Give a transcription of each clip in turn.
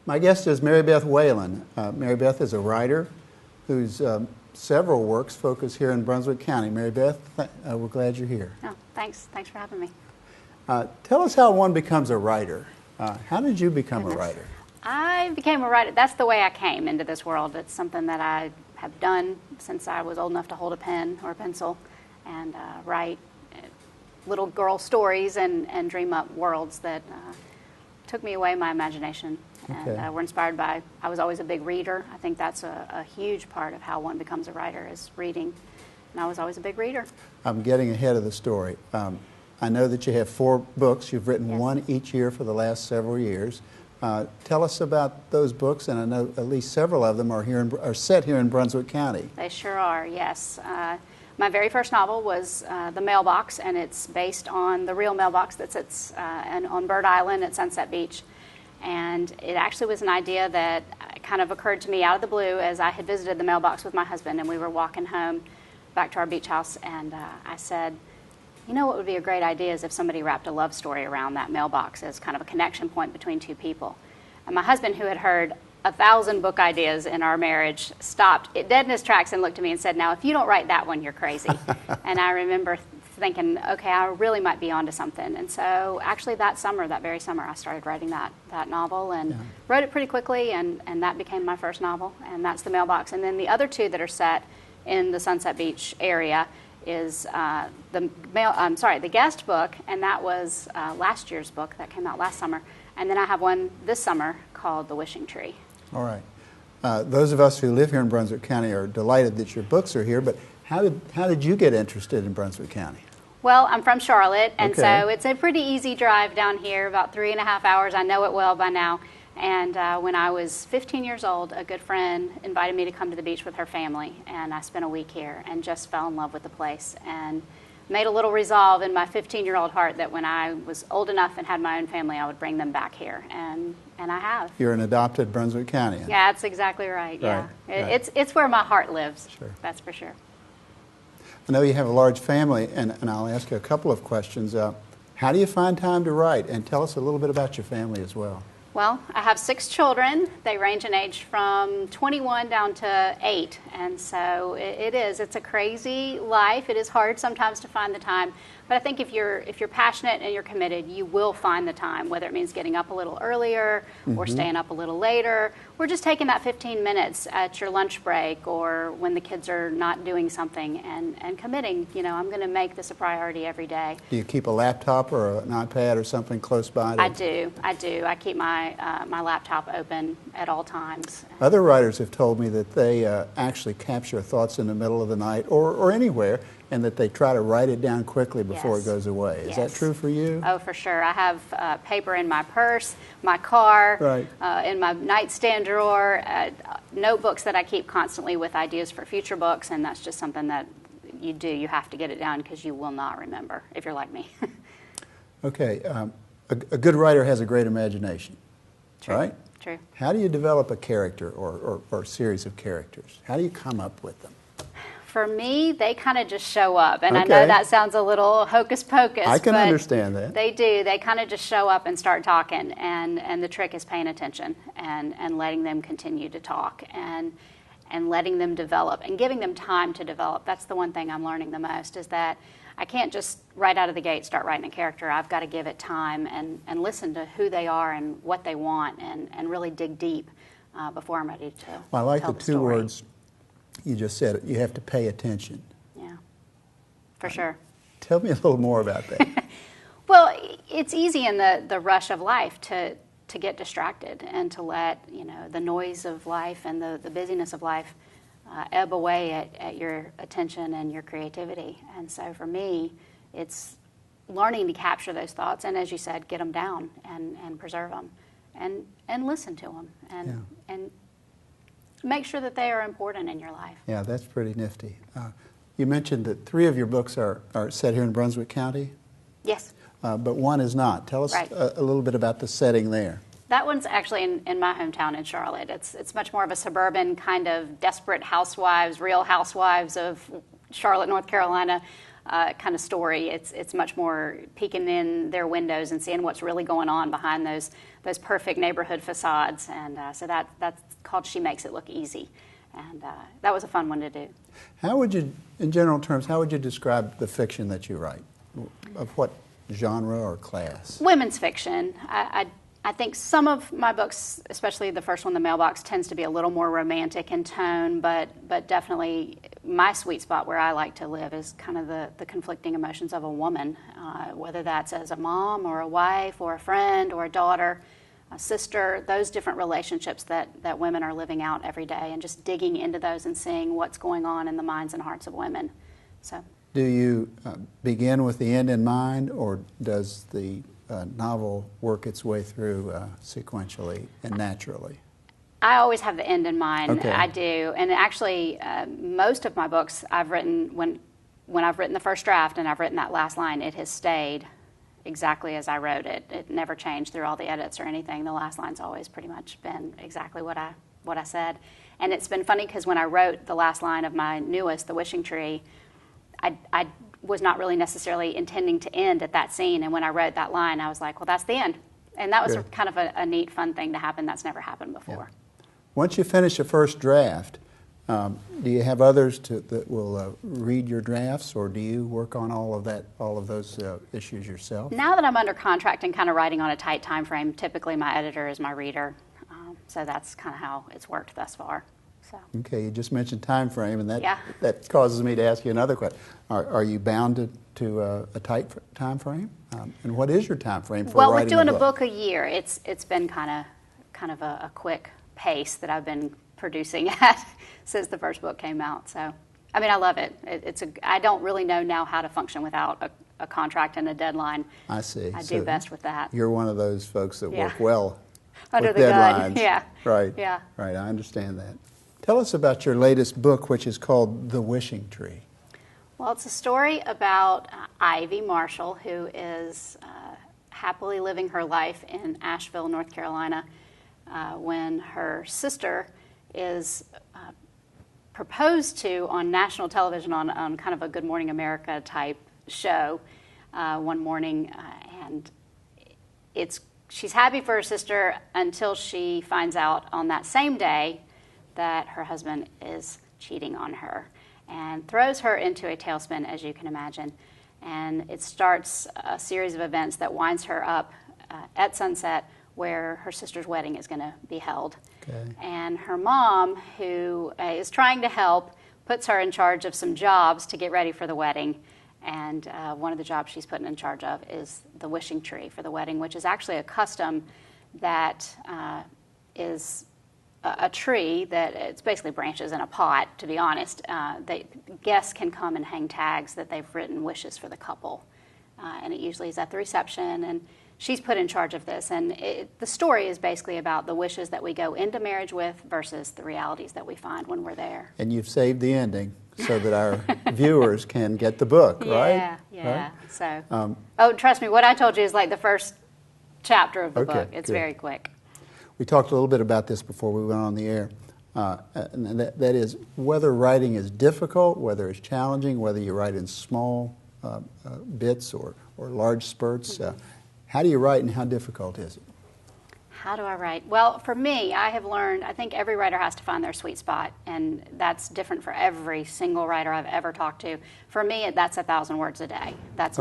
My guest is Marybeth Whalen. Marybeth is a writer whose several works focus here in Brunswick County. Marybeth, we're glad you're here. Oh, thanks. Thanks for having me. Tell us how one becomes a writer. How did you become a writer? I became a writer. That's the way I came into this world. It's something that I have done since I was old enough to hold a pen or a pencil and write little girl stories and dream up worlds that took me away my imagination. Okay. And were inspired by, I was always a big reader. I think that's a huge part of how one becomes a writer is reading. And I was always a big reader. I'm getting ahead of the story. I know that you have 4 books. You've written one each year for the last several years. Tell us about those books, and I know at least several of them are set here in Brunswick County. They sure are, yes. My very first novel was The Mailbox, and it's based on the real mailbox that sits on Bird Island at Sunset Beach. And it actually was an idea that kind of occurred to me out of the blue as I had visited the mailbox with my husband, and we were walking home back to our beach house, and I said, you know what would be a great idea is if somebody wrapped a love story around that mailbox as kind of a connection point between 2 people. And my husband, who had heard 1,000 book ideas in our marriage, stopped dead in his tracks and looked at me and said, now, if you don't write that one, you're crazy. And I remember thinking, okay, I really might be onto something. And so actually that very summer, I started writing that novel and wrote it pretty quickly, and that became my first novel, and that's The Mailbox. And then the other 2 that are set in the Sunset Beach area is the guest book, and that was last year's book that came out last summer. And then I have one this summer called The Wishing Tree. All right. Those of us who live here in Brunswick County are delighted that your books are here, but how did you get interested in Brunswick County? Well, I'm from Charlotte, and so it's a pretty easy drive down here, about 3.5 hours. I know it well by now. And when I was 15 years old, a good friend invited me to come to the beach with her family, and I spent a week here and just fell in love with the place and made a little resolve in my 15-year-old heart that when I was old enough and had my own family, I would bring them back here, and I have. You're an adopted Brunswick County. Yeah, that's exactly right. Yeah, It's where my heart lives. Sure. That's for sure. I know you have a large family, and I'll ask you a couple of questions. How do you find time to write? And tell us a little bit about your family as well. Well, I have 6 children. They range in age from 21 down to 8, and so it's a crazy life. It is hard sometimes to find the time, but I think if you're passionate and you're committed, you will find the time, whether it means getting up a little earlier or staying up a little later, or just taking that 15 minutes at your lunch break or when the kids are not doing something and committing, I'm going to make this a priority every day. Do you keep a laptop or an iPad or something close by? I do. I keep my laptop open at all times. Other writers have told me that they actually capture thoughts in the middle of the night or anywhere, and that they try to write it down quickly before it goes away. Is that true for you? Oh, for sure. I have paper in my purse, my car, in my nightstand drawer, notebooks that I keep constantly with ideas for future books, and that's just something that you do. You have to get it down because you will not remember if you're like me. Okay. A good writer has a great imagination, right? True. How do you develop a character or a series of characters? How do you come up with them? For me, they kind of just show up. And I know that sounds a little hocus pocus. I can understand that. They do. They kind of just show up and start talking. And the trick is paying attention and letting them continue to talk and letting them develop and giving them time to develop. That's the one thing I'm learning the most, is that I can't just right out of the gate start writing a character. I've got to give it time and listen to who they are and what they want and really dig deep before I'm ready to Well, I like tell the 2 story. words you just said. You have to pay attention. Yeah, for sure. Tell me a little more about that. Well, it's easy in the rush of life to get distracted and to let the noise of life and the busyness of life ebb away at your attention and your creativity. And so for me, it's learning to capture those thoughts and, as you said, get them down and preserve them and listen to them and make sure that they are important in your life. Yeah, that's pretty nifty. You mentioned that 3 of your books are set here in Brunswick County? Yes. But one is not. Tell us a little bit about the setting there. That one's actually in my hometown in Charlotte. It's much more of a suburban kind of desperate housewives, real housewives of Charlotte, North Carolina, kind of story. It's much more peeking in their windows and seeing what's really going on behind those perfect neighborhood facades. And so that's called She Makes It Look Easy. And that was a fun one to do. How would you, in general terms, how would you describe the fiction that you write? Of what genre or class? Women's fiction. I think some of my books, especially the first one, The Mailbox, tends to be a little more romantic in tone, but definitely my sweet spot where I like to live is kind of the conflicting emotions of a woman, whether that's as a mom or a wife or a friend or a daughter, a sister, those different relationships that women are living out every day, and just digging into those and seeing what's going on in the minds and hearts of women. So, do you begin with the end in mind, or does the novel work its way through sequentially and naturally? I always have the end in mind. Okay. I do, and actually, most of my books I've written when I've written the first draft and I've written that last line, it has stayed exactly as I wrote it. It never changed through all the edits or anything. The last line's always pretty much been exactly what I said. And it's been funny because when I wrote the last line of my newest, The Wishing Tree, I was not really necessarily intending to end at that scene. And when I wrote that line, I was like, well, that's the end. And that was Good. kind of a neat, fun thing to happen. That's never happened before. Yeah. Once you finish a first draft, do you have others that will read your drafts, or do you work on all of those issues yourself? Now that I'm under contract and kind of writing on a tight time frame, typically my editor is my reader. So that's kind of how it's worked thus far. So. Okay, you just mentioned time frame, and Yeah. that causes me to ask you another question. Are you bound to a tight time frame? And what is your time frame for well, writing with doing a a book a year, it's been kind of a quick pace that I've been producing at since the first book came out. So, I mean, I love it. I don't really know now how to function without a contract and a deadline. I see. I do best with that. You're one of those folks that Yeah. work well Under with the deadlines. gun. Yeah. Right. Yeah. Right. I understand that. Tell us about your latest book, which is called The Wishing Tree. Well, it's a story about Ivy Marshall, who is happily living her life in Asheville, North Carolina, when her sister is proposed to on national television on kind of a Good Morning America type show one morning, and she's happy for her sister until she finds out on that same day that her husband is cheating on her, and throws her into a tailspin, as you can imagine. And it starts a series of events that winds her up at sunset, where her sister's wedding is going to be held. Okay. And her mom, who is trying to help, puts her in charge of some jobs to get ready for the wedding. And one of the jobs she's put in charge of is the wishing tree for the wedding, which is actually a custom that is a tree that it's basically branches in a pot, to be honest. Guests can come and hang tags that they've written wishes for the couple. And it usually is at the reception. And she's put in charge of this. And the story is basically about the wishes that we go into marriage with versus the realities that we find when we're there. And you've saved the ending so that our viewers can get the book, right? Yeah. Right? So, trust me, what I told you is like the first chapter of the Okay, book. It's good. very quick. We talked a little bit about this before we went on the air. And that is whether writing is difficult, whether it's challenging, whether you write in small bits or large spurts. How do you write, and how difficult is it? How do I write? Well, for me, I have learned, I think every writer has to find their sweet spot, and that's different for every single writer I've ever talked to. For me, that's 1,000 words a day. That's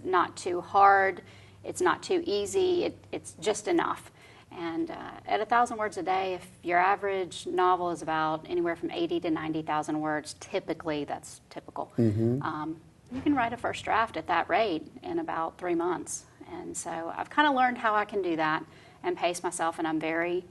not too hard. It's not too easy. It's just enough. And at 1,000 words a day, if your average novel is about anywhere from 80 to 90,000 words, typically, that's typical, you can write a first draft at that rate in about 3 months. And so I've kind of learned how I can do that and pace myself, and I'm very,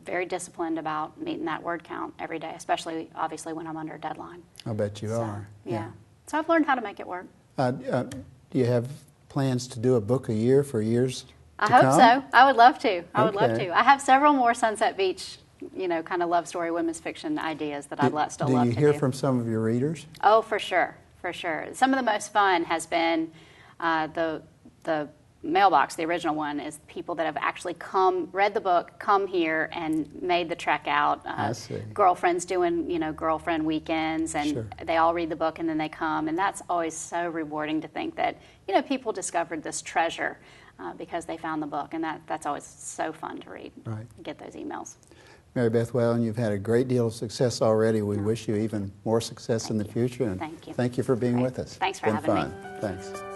very disciplined about meeting that word count every day, especially, obviously, when I'm under a deadline. I bet you are. Yeah. So I've learned how to make it work. Do you have plans to do a book a year for years I to hope come? so. I would love to. I would love Okay. to. I have several more Sunset Beach, kind of love story women's fiction ideas that I'd still love to do. Do you hear from some of your readers? Oh, for sure, for sure. Some of the most fun has been the mailbox, the original one, is people that have actually come, read the book, come here and made the trek out. I see. Girlfriends doing, girlfriend weekends, and Sure. they all read the book and then they come. And that's always so rewarding to think that, people discovered this treasure because they found the book. And that's always so fun to read, Right. get those emails. Marybeth Whalen, you've had a great deal of success already. We wish you even more success in the future. And Thank you. Thank you for being Great. with us. Thanks for It's been having me. fun. Thanks.